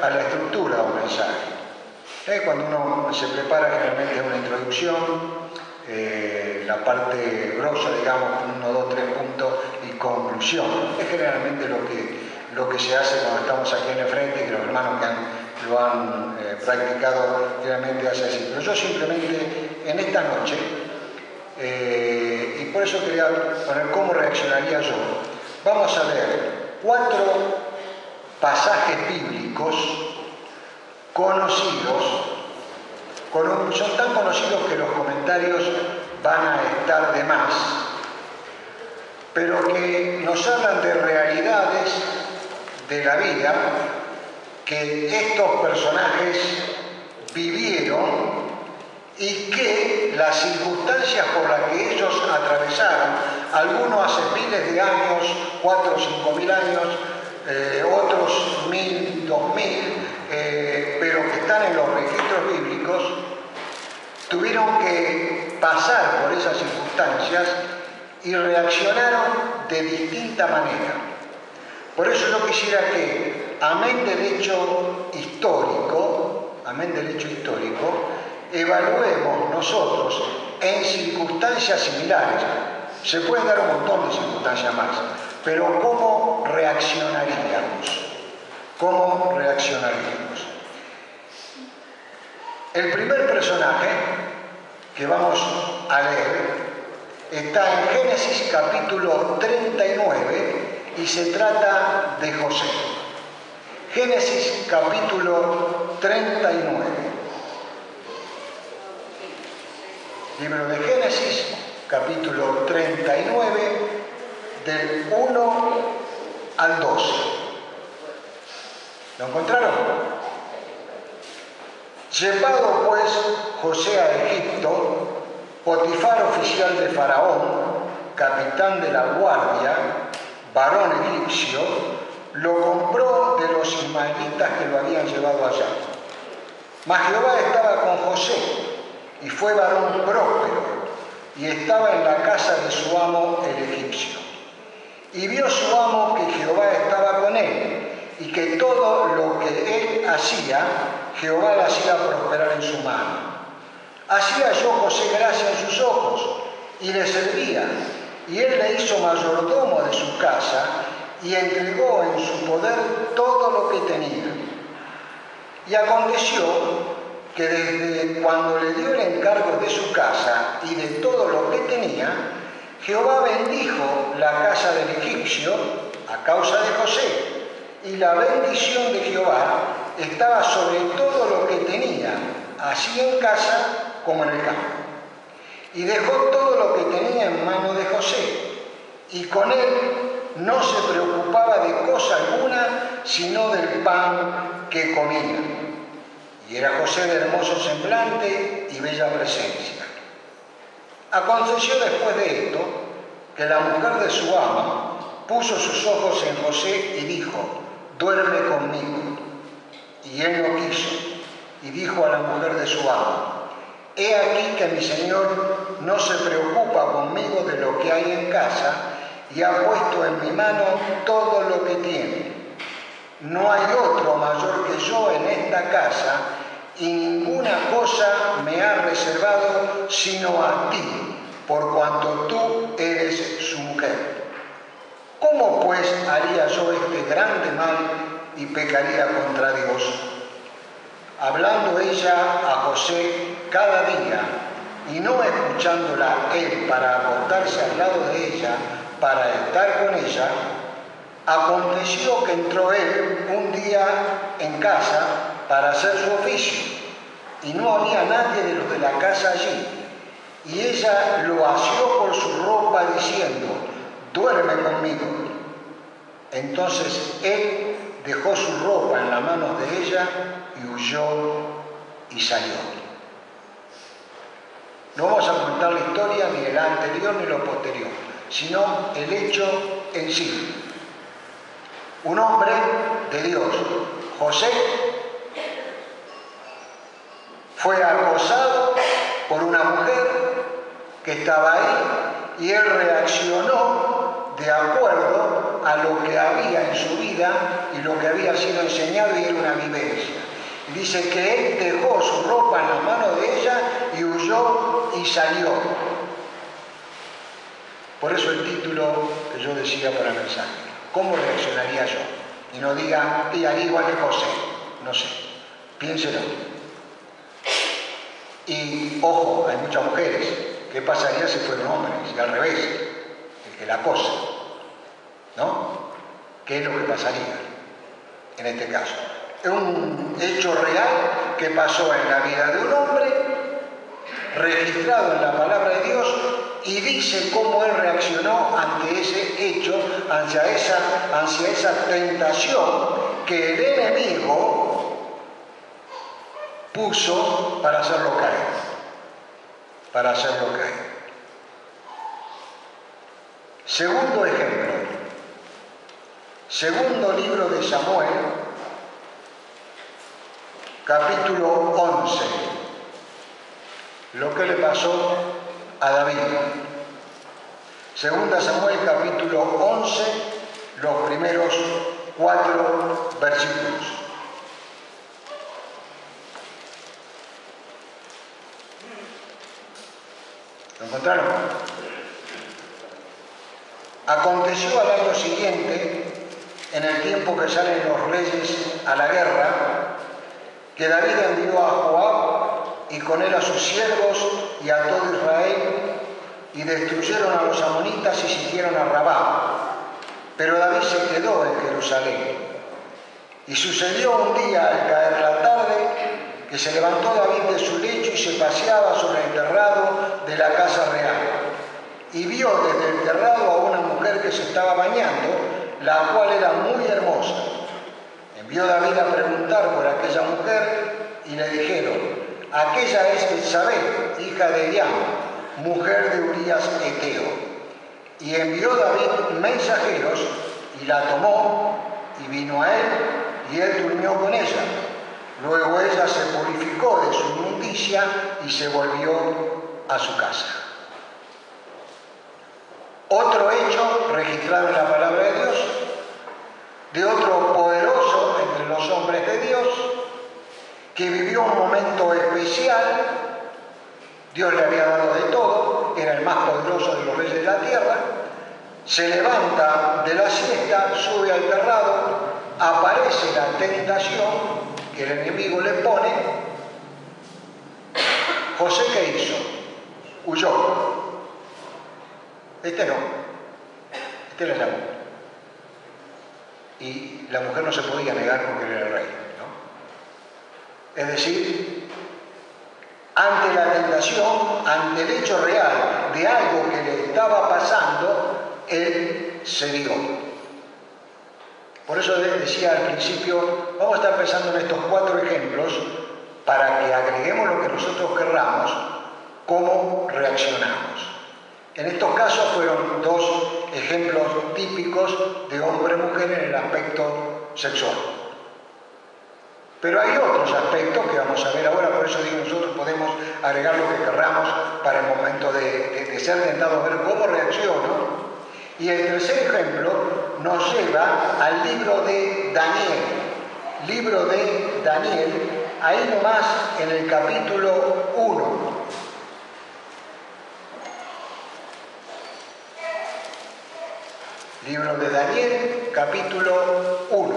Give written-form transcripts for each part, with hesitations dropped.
a la estructura de un mensaje. Cuando uno se prepara, generalmente es una introducción, la parte grosa, digamos, 1, 2, 3 puntos y conclusión. Es generalmente lo que se hace cuando estamos aquí en el frente, que los hermanos que lo han practicado generalmente hacen así. Pero yo simplemente en esta noche, y por eso quería poner cómo reaccionaría yo, vamos a ver 4 pasajes bíblicos conocidos, son tan conocidos que los comentarios van a estar de más, pero que nos hablan de realidades de la vida que estos personajes vivieron y que las circunstancias por las que ellos atravesaron, algunos hace miles de años, 4 o 5 mil años, otros 1000, 2000, pero que están en los registros bíblicos, tuvieron que pasar por esas circunstancias y reaccionaron de distinta manera. Por eso yo quisiera que, amén del hecho histórico, evaluemos nosotros en circunstancias similares. Se pueden dar un montón de circunstancias más, pero ¿cómo reaccionaríamos? ¿Cómo reaccionaríamos? El primer personaje que vamos a leer está en Génesis capítulo 39 y se trata de José. Génesis capítulo 39. Libro de Génesis capítulo 39 del 1 al 12. ¿Lo encontraron? Llevado pues José a Egipto, Potifar, oficial de Faraón, capitán de la guardia, varón egipcio, lo compró de los ismaelitas que lo habían llevado allá. Mas Jehová estaba con José, y fue varón próspero, y estaba en la casa de su amo el egipcio. Y vio su amo que Jehová estaba con él, y que todo lo que él hacía, Jehová le hacía prosperar en su mano. Hacía yo José gracia en sus ojos, y le servía, y él le hizo mayordomo de su casa, y entregó en su poder todo lo que tenía. Y aconteció que desde cuando le dio el encargo de su casa y de todo lo que tenía, Jehová bendijo la casa del egipcio a causa de José, y la bendición de Jehová estaba sobre todo lo que tenía, así en casa como en el campo. Y dejó todo lo que tenía en mano de José, y con él no se preocupaba de cosa alguna, sino del pan que comía. Y era José de hermoso semblante y bella presencia. Aconteció después de esto que la mujer de su amo puso sus ojos en José y dijo: duerme conmigo. Y él no quiso, y dijo a la mujer de su amo: he aquí que mi señor no se preocupa conmigo de lo que hay en casa, y ha puesto en mi mano todo lo que tiene. No hay otro mayor que yo en esta casa, y ninguna cosa me ha reservado sino a ti, por cuanto tú eres su mujer. ¿Cómo pues haría yo este grande mal y pecaría contra Dios? Hablando ella a José cada día, y no escuchándola él para acostarse al lado de ella, para estar con ella, aconteció que entró él un día en casa para hacer su oficio, y no había nadie de los de la casa allí, y ella lo asió por su ropa diciendo: duerme conmigo. Entonces él dejó su ropa en las manos de ella y huyó y salió. No vamos a contar la historia, ni el anterior ni lo posterior, sino el hecho en sí. Un hombre de Dios, José, fue acosado por una mujer que estaba ahí, y él reaccionó de acuerdo a lo que había en su vida vida y lo que había sido enseñado, y era una vivencia. Dice que él dejó su ropa en las manos de ella y huyó y salió. Por eso el título que yo decía para el mensaje: ¿cómo reaccionaría yo? Y no diga, y haría igual que José. No sé, piénselo. Y ojo, hay muchas mujeres. ¿Qué pasaría si fueran hombres? Y al revés, el que la acosa, ¿no? ¿Qué es lo que pasaría en este caso? Es un hecho real que pasó en la vida de un hombre, registrado en la palabra de Dios, y dice cómo él reaccionó ante ese hecho, hacia esa tentación que el enemigo puso para hacerlo caer. Para hacerlo caer. Segundo ejemplo. Segundo libro de Samuel, capítulo 11. Lo que le pasó a David. Segunda Samuel, capítulo 11, los primeros 4 versículos. ¿Lo encontraron? Aconteció al año siguiente, en el tiempo que salen los reyes a la guerra, que David envió a Joab y con él a sus siervos y a todo Israel, y destruyeron a los amonitas y sitiaron a Rabá. Pero David se quedó en Jerusalén. Y sucedió un día, al caer la tarde, que se levantó David de su lecho y se paseaba sobre el terrado de la casa real. Y vio desde el terrado a una mujer que se estaba bañando, la cual era muy hermosa. Envió David a preguntar por aquella mujer y le dijeron: aquella es Betsabé, hija de Eliam, mujer de Urías Eteo. Y envió David mensajeros y la tomó y vino a él, y él durmió con ella. Luego ella se purificó de su inmundicia y se volvió a su casa. Otro hecho registrado en la palabra de Dios, de otro poderoso entre los hombres de Dios, que vivió un momento especial. Dios le había dado de todo, era el más poderoso de los reyes de la tierra. Se levanta de la siesta, sube al terrado, aparece la tentación que el enemigo le pone. José, ¿qué hizo? Huyó. Este no, este le llamó. Y la mujer no se podía negar porque era el rey, ¿no? Es decir, ante la tentación, ante el hecho real de algo que le estaba pasando, él cedió. Por eso decía al principio, vamos a estar pensando en estos 4 ejemplos para que agreguemos lo que nosotros querramos, cómo reaccionamos. En estos casos fueron 2 ejemplos típicos de hombre-mujer en el aspecto sexual. Pero hay otros aspectos que vamos a ver ahora, por eso digo, nosotros podemos agregar lo que querramos para el momento de ser tentados a ver cómo reacciono. Y el tercer ejemplo nos lleva al libro de Daniel. Libro de Daniel, ahí nomás en el capítulo 1. Libro de Daniel, capítulo 1.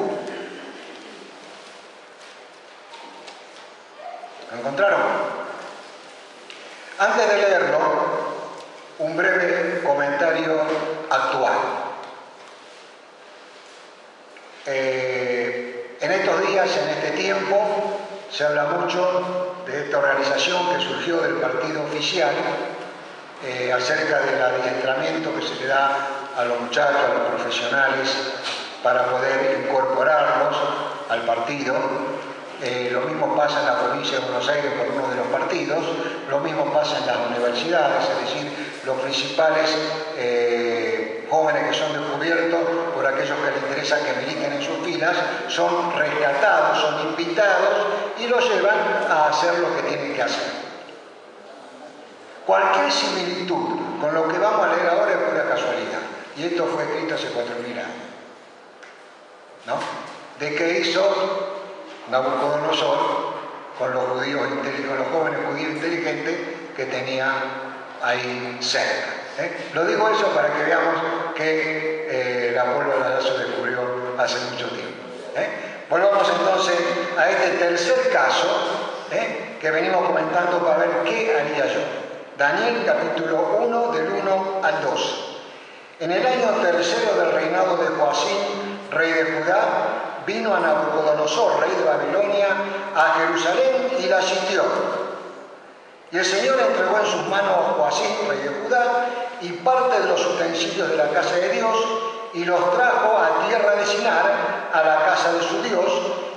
¿Lo encontraron? Antes de leerlo, un breve comentario actual. En estos días, en este tiempo, se habla mucho de esta organización que surgió del partido oficial acerca del adiestramiento que se le da a los muchachos, a los profesionales, para poder incorporarlos al partido. Lo mismo pasa en la provincia de Buenos Aires por uno de los partidos, lo mismo pasa en las universidades, es decir, los principales jóvenes que son descubiertos por aquellos que les interesa que militen en sus filas, son rescatados, son invitados y los llevan a hacer lo que tienen que hacer. Cualquier similitud con lo que vamos a leer ahora es pura casualidad, y esto fue escrito hace 4.000 años. ¿no? ¿De qué hizo Nabucodonosor con los judíos con los jóvenes judíos inteligentes que tenía ahí cerca? Lo digo eso para que veamos que la pólvora se descubrió hace mucho tiempo. Volvamos entonces a este tercer caso que venimos comentando para ver qué haría yo. Daniel capítulo 1 del 1 al 12. En el año tercero del reinado de Joacim, rey de Judá, vino a Nabucodonosor, rey de Babilonia, a Jerusalén y la sitió. Y el Señor entregó en sus manos a Joacim, rey de Judá, y parte de los utensilios de la casa de Dios, y los trajo a tierra de Sinar, a la casa de su Dios,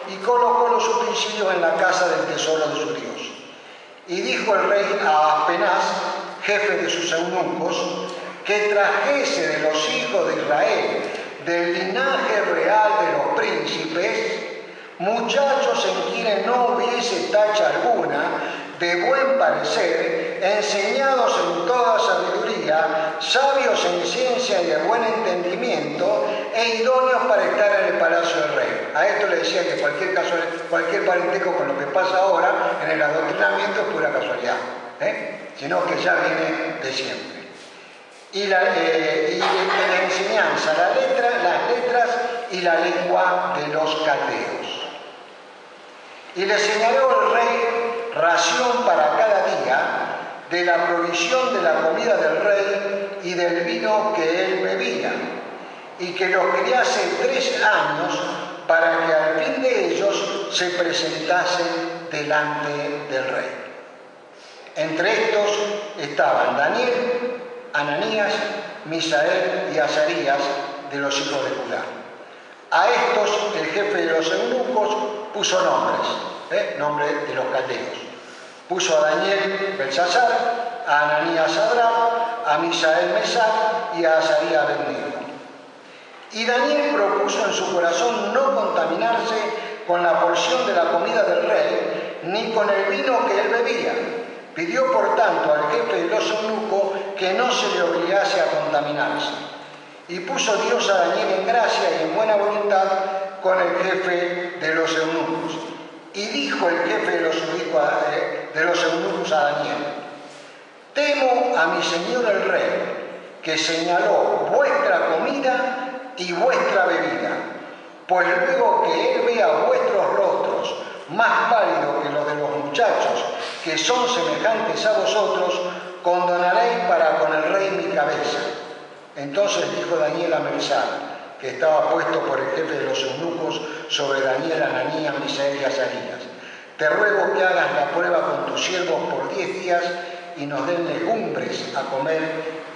y colocó los utensilios en la casa del tesoro de su Dios. Y dijo el rey a Aspenaz, jefe de sus eunucos, que trajese de los hijos de Israel, del linaje real de los príncipes, muchachos en quienes no hubiese tacha alguna, de buen parecer, enseñados en toda sabiduría, sabios en ciencia y de buen entendimiento, e idóneos para estar en el palacio del rey. A esto le decía que cualquier parentesco con lo que pasa ahora en el adoctrinamiento es pura casualidad, sino que ya viene de siempre. Y la enseñanza, las letras y la lengua de los caldeos. Y le señaló el rey ración para cada día de la provisión de la comida del rey y del vino que él bebía, y que los criase 3 años para que al fin de ellos se presentasen delante del rey. Entre estos estaban Daniel, Ananías, Misael y Azarías de los hijos de Judá. A estos el jefe de los eunucos puso nombres, nombre de los caldeos. Puso a Daniel Belsasar, a Ananías Sadrach, a Misael Mesac y a Azarías Abednego. Y Daniel propuso en su corazón no contaminarse con la porción de la comida del rey, ni con el vino que él bebía. Pidió por tanto al jefe de los eunucos que no se le obligase a contaminarse. Y puso Dios a Daniel en gracia y en buena voluntad con el jefe de los eunucos. Y dijo el jefe de los eunucos a Daniel: temo a mi señor el rey, que señaló vuestra comida y vuestra bebida, pues luego que él vea vuestros rostros más pálidos que los de los muchachos que son semejantes a vosotros, condonaréis para con el rey mi cabeza. Entonces dijo Daniel a Melzar, que estaba puesto por el jefe de los eunucos sobre Daniel, Ananías, Misael y Azarías: te ruego que hagas la prueba con tus siervos por 10 días y nos den legumbres a comer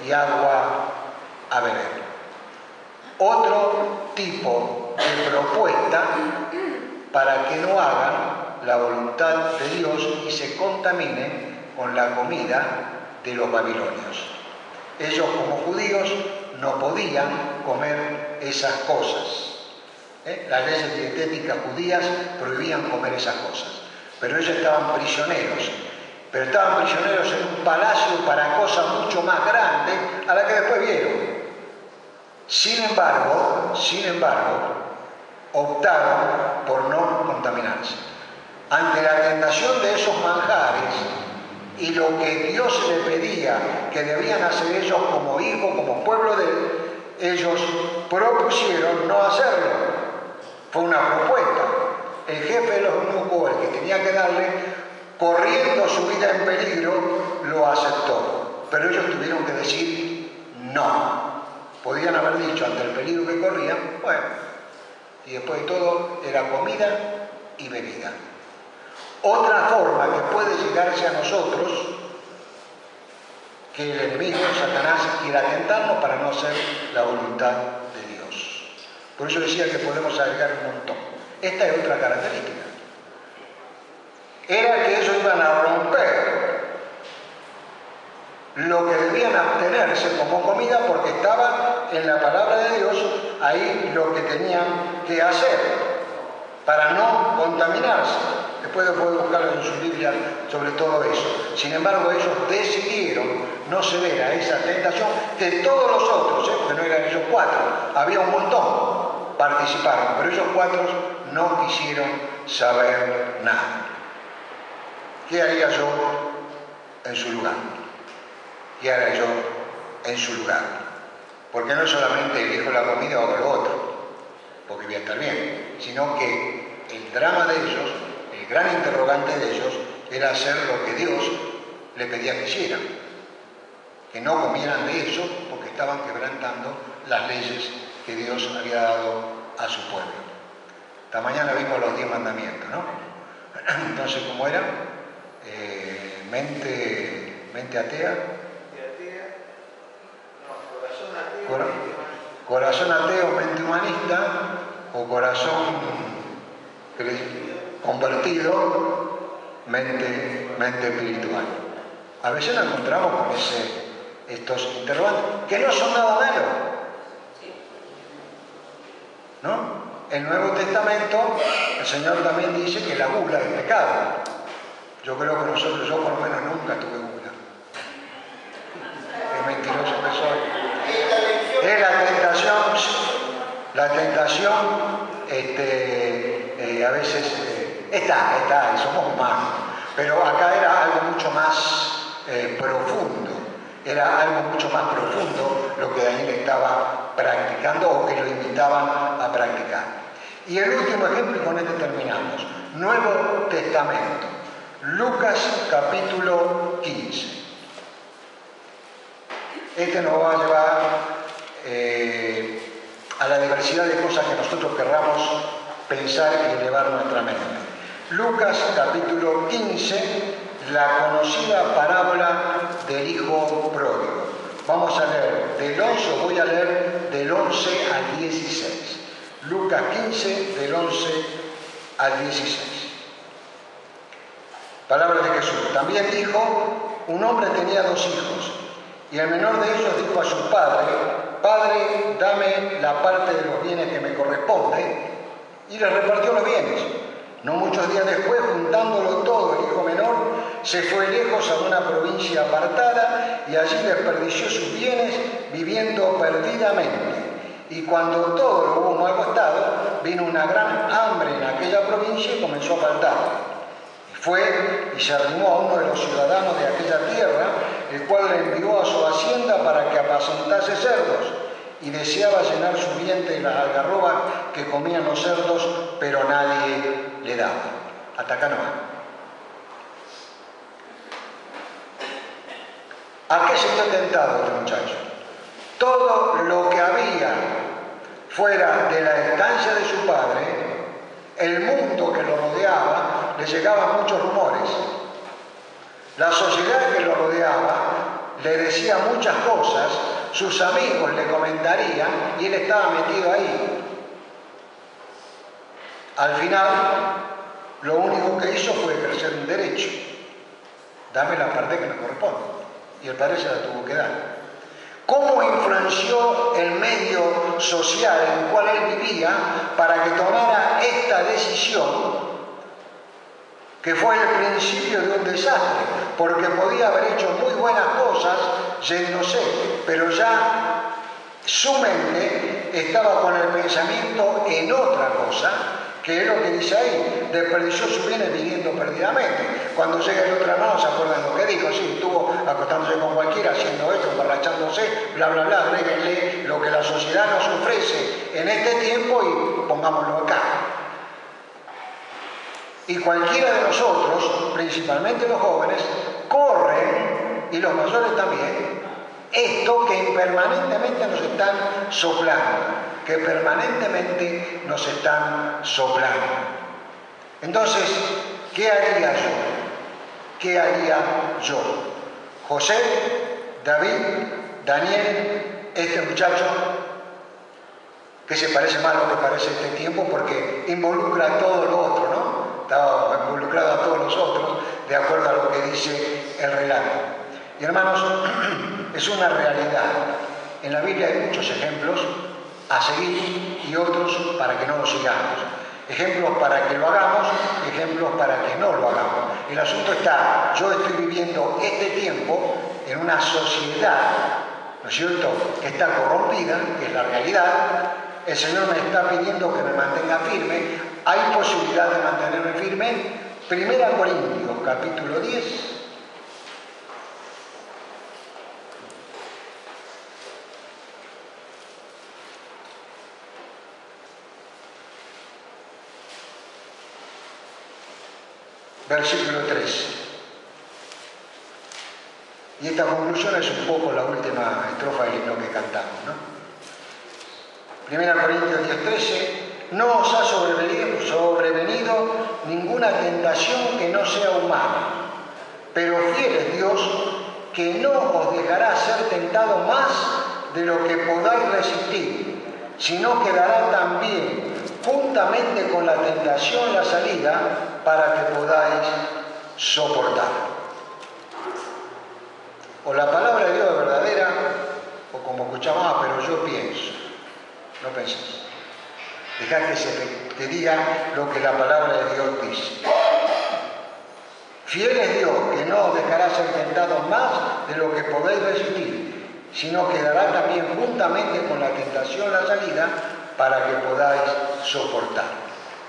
y agua a beber. Otro tipo de propuesta para que no hagan la voluntad de Dios y se contaminen con la comida de los babilonios. Ellos como judíos no podían comer esas cosas. Las leyes dietéticas judías prohibían comer esas cosas, pero ellos estaban prisioneros. Pero estaban prisioneros en un palacio para cosas mucho más grandes a las que después vieron. Sin embargo, optaron por no contaminarse. Ante la tentación de esos manjares y lo que Dios le pedía que debían hacer ellos como hijos, como pueblo de él, ellos propusieron no hacerlo. Fue una propuesta. El jefe de los eunucos, el que tenía que darle, corriendo su vida en peligro, lo aceptó. Pero ellos tuvieron que decir no. Podían haber dicho ante el peligro que corrían, bueno, y después de todo era comida y bebida. Otra forma que puede llegarse a nosotros, que el enemigo, Satanás, quiera tentarnos para no hacer la voluntad de Dios. Por eso decía que podemos agregar un montón. Esta es otra característica. Era que ellos iban a romper lo que debían abstenerse como comida porque estaba en la palabra de Dios ahí lo que tenían que hacer para no contaminarse. Después puede buscarlo en su Biblia sobre todo eso. Sin embargo, ellos decidieron no ceder a esa tentación que todos los otros, porque no eran ellos 4, había un montón. participaron, pero ellos 4 no quisieron saber nada. ¿Qué haría yo en su lugar? ¿Qué haría yo en su lugar? Porque no solamente elijo la comida o hago lo otro, porque voy a estar bien, sino que el drama de ellos, el gran interrogante de ellos, era hacer lo que Dios le pedía que hicieran. Que no comieran de eso porque estaban quebrantando las leyes que Dios había dado a su pueblo. Esta mañana vimos los 10 mandamientos, ¿no? Entonces, ¿cómo era? Mente atea. Corazón ateo, mente humanista, o corazón convertido, mente espiritual. A veces nos encontramos con estos interrogantes, que no son nada malo, ¿no? El Nuevo Testamento, el Señor también dice que la gula es pecado. Yo creo que yo por lo menos nunca tuve gula. Qué mentiroso que soy. Es la tentación, a veces está, y somos humanos. Pero acá era algo mucho más profundo. Era algo mucho más profundo lo que Daniel estaba practicando o que lo invitaban a practicar. Y el último ejemplo, y con este terminamos. Nuevo Testamento. Lucas capítulo 15. Este nos va a llevar a la diversidad de cosas que nosotros querramos pensar y elevar nuestra mente. Lucas capítulo 15, la conocida parábola del hijo pródigo. Vamos a leer del 11, voy a leer del 11 al 16. Lucas 15, del 11 al 16. Palabra de Jesús. También dijo, un hombre tenía 2 hijos, y el menor de ellos dijo a su padre, Padre, dame la parte de los bienes que me corresponde, y le repartió los bienes. No muchos días después, juntándolo todo, el hijo menor se fue lejos a una provincia apartada y allí desperdició sus bienes viviendo perdidamente. Y cuando todo lo hubo mal gastado, vino una gran hambre en aquella provincia y comenzó a faltarle. Fue y se arrimó a uno de los ciudadanos de aquella tierra, el cual le envió a su hacienda para que apacentase cerdos, y deseaba llenar su vientre de las algarrobas que comían los cerdos, pero nadie le daba. Hasta acá no va. ¿A qué se vio tentado este muchacho? Todo lo que había fuera de la estancia de su padre, el mundo que lo rodeaba, le llegaban muchos rumores. La sociedad que lo rodeaba le decía muchas cosas, sus amigos le comentarían y él estaba metido ahí. Al final, lo único que hizo fue ejercer un derecho. Dame la parte que me corresponde. Y el padre se la tuvo que dar. ¿Cómo influenció el medio social en el cual él vivía para que tomara esta decisión, que fue el principio de un desastre? Porque podía haber hecho muy buenas cosas yéndose, pero ya su mente estaba con el pensamiento en otra cosa, que es lo que dice ahí, desperdició sus bienes viviendo perdidamente. Cuando llega el otro hermano, ¿se acuerdan lo que dijo? Sí, estuvo acostándose con cualquiera, haciendo esto, emborrachándose, bla, bla, bla, agréguenle lo que la sociedad nos ofrece en este tiempo y pongámoslo acá. Y cualquiera de nosotros, principalmente los jóvenes, corren, y los mayores también, esto que permanentemente nos están soplando. Que permanentemente nos están soplando. Entonces, ¿qué haría yo? ¿Qué haría yo? José, David, Daniel, este muchacho, que se parece más a lo que parece este tiempo porque involucra a todo lo otro, ¿no? Estaba involucrado a todos los otros, de acuerdo a lo que dice el relato. Y hermanos, es una realidad. En la Biblia hay muchos ejemplos a seguir y otros para que no lo sigamos. Ejemplos para que lo hagamos, ejemplos para que no lo hagamos. El asunto está, yo estoy viviendo este tiempo en una sociedad, ¿no es cierto?, que está corrompida, que es la realidad, el Señor me está pidiendo que me mantenga firme. ¿Hay posibilidad de mantenerme firme? 1 Corintios, capítulo 10. Versículo 13. Y esta conclusión es un poco la última estrofa del himno que cantamos, ¿no? 1 Corintios 10:13, no os ha sobrevenido ninguna tentación que no sea humana, pero fiel es Dios, que no os dejará ser tentado más de lo que podáis resistir, sino que dará también juntamente con la tentación la salida para que podáis soportar. O la palabra de Dios es verdadera, o como escuchamos, pero yo pienso. No penséis. Dejad que te diga lo que la palabra de Dios dice. Fiel es Dios, que no os dejará ser tentados más de lo que podéis resistir, sino que dará también juntamente con la tentación la salida para que podáis soportar.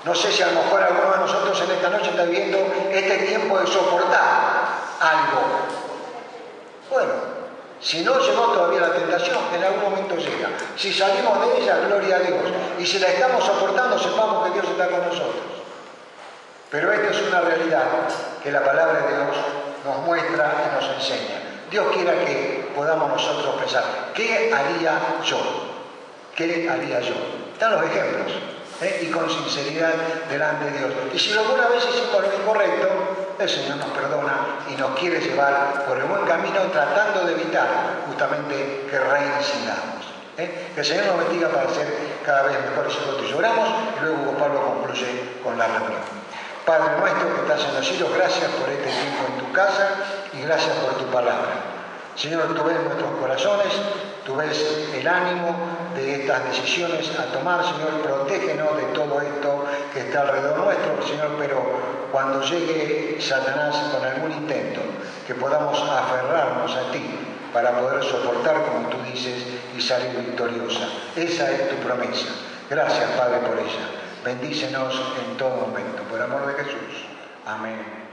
No sé si a lo mejor alguno de nosotros en esta noche está viviendo este tiempo de soportar algo. Bueno, si no llegó todavía la tentación, en algún momento llega. Si salimos de ella, gloria a Dios. Y si la estamos soportando, sepamos que Dios está con nosotros. Pero esta es una realidad que la palabra de Dios nos muestra y nos enseña. Dios quiera que podamos nosotros pensar, ¿qué haría yo? ¿Qué haría yo? Están los ejemplos. Y con sinceridad delante de Dios. Y si alguna vez hicimos lo incorrecto, el Señor nos perdona y nos quiere llevar por el buen camino, tratando de evitar justamente que reincidamos. Que el Señor nos bendiga para ser cada vez mejores hijos tuyos. Oramos y luego Pablo concluye con la reunión. Padre nuestro que estás en los cielos, gracias por este tiempo en tu casa y gracias por tu palabra. Señor, tú ves nuestros corazones, tú ves el ánimo de estas decisiones a tomar. Señor, protégenos de todo esto que está alrededor nuestro, Señor, pero cuando llegue Satanás con algún intento, que podamos aferrarnos a ti para poder soportar, como tú dices, y salir victoriosa. Esa es tu promesa. Gracias, Padre, por ella. Bendícenos en todo momento. Por amor de Jesús. Amén.